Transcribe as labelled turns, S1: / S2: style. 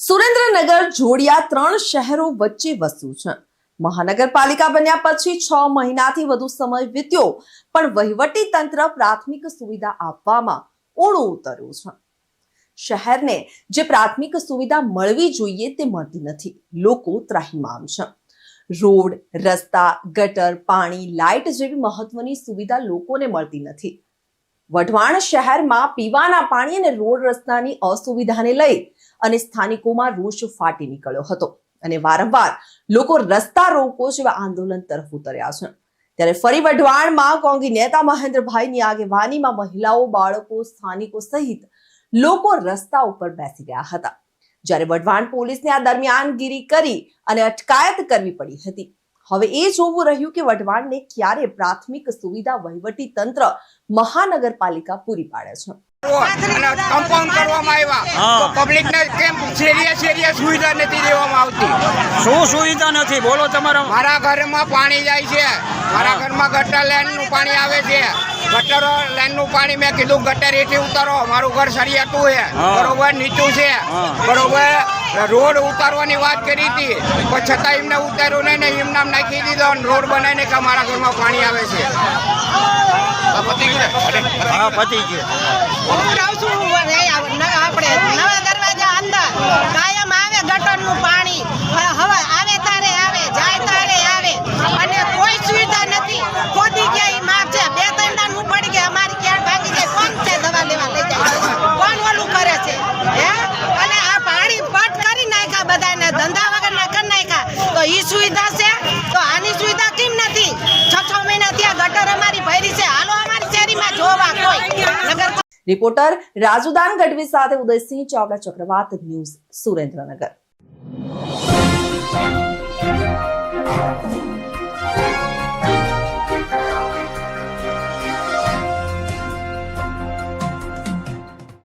S1: સુરેન્દ્રનગર જોડિયા 3 શહેરો વચ્ચે વસ્યું છે। મહાનગરપાલિકા બન્યા પછી 6 મહિનાથી વધુ સમય વીત્યો પણ વહીવટી તંત્ર પ્રાથમિક સુવિધા આપવામાં ઓળો ઉતર્યો છે। શહેરને જે પ્રાથમિક સુવિધા મળવી જોઈએ તે મળતી નથી। લોકો ત્રાહિમામ છે। રોડ, રસ્તા, ગટર, પાણી, લાઇટ જેવી મહત્વની સુવિધા લોકોને મળતી નથી। વઢવાણ શહેરમાં પીવાના પાણી અને રોડ રસ્તાની અસુવિધાને લઈ અને સ્થાનિકોમાં રોષ ફાટી નીકળ્યો હતો અને વારંવાર લોકો રસ્તા રોકો જેવા આંદોલન તરફ ઉતર્યા છે। ત્યારે ફરી વઢવાણમાં કોંગી નેતા મહેન્દ્રભાઈની આગેવાનીમાં મહિલાઓ, બાળકો, સ્થાનિકો સહિત લોકો રસ્તા ઉપર બેસી ગયા હતા। જ્યારે વઢવાણ પોલીસને આ દરમિયાનગીરી કરી અને અટકાયત કરવી પડી હતી। હવે એ જોવું રહ્યું કે વઢવાણને ક્યારે પ્રાથમિક સુવિધા વહીવટી તંત્ર મહાનગરપાલિકા પૂરી પાડે છે।
S2: કમ્પાઉન્ડ કરવામાં આવ્યા તો પબ્લિકને કેમ સેરિયા સુવિધા નથી દેવામાં આવતી।
S3: શું સુવિધા નથી બોલો તમારા?
S2: મારા ઘરમાં પાણી જાય છે, મારા ઘરમાં ગટર લાઈનનું પાણી આવે છે। ગટર લાઈનનું પાણી મેં કીધું ગટર હેઠી ઉતારો, મારું ઘર સરિયાતું છે બરોબર, નીચું છે બરોબર। રોડ ઉતારવાની વાત કરી હતી પણ છતાં એમને ઉતાર્યું નહીં ને એમ નામ નાખી દીધો રોડ બનાવીને કે મારા ઘરમાં પાણી આવે છે।
S3: હા પતી ગયું।
S4: આપણે નવા દરવાજા અંદર કાયમ આવે ગટરનું પાણી, હવે આવે તારે આવે, જાય તારે આવે અને કોઈ સુવિધા નથી। ખોદી ગયા એ માપ છે, 2-3 દાન પડી ગયા, અમારી કેળ ભાગી જાય, કોણ છે દવા લેવા લઈ જાય, કોણ ઓલું કરે છે હે? અને આ પાણી પટ કરી નાખ્યા, બધાને ધંધા વગરના કરી નાખ્યા। તો એ સુવિધા છે તો આની સુવિધા કેમ નથી? 6 મહિના ત્યાં ગટર અમારી ભરી છે, હાલો અમારી શેરીમાં જોવા કોઈ નગર।
S1: રિપોર્ટર રાજુદાન ગઢવી સાથે ઉદયસિંહ ચાવડા, ચક્રવાત ન્યૂઝ, સુરેન્દ્રનગર।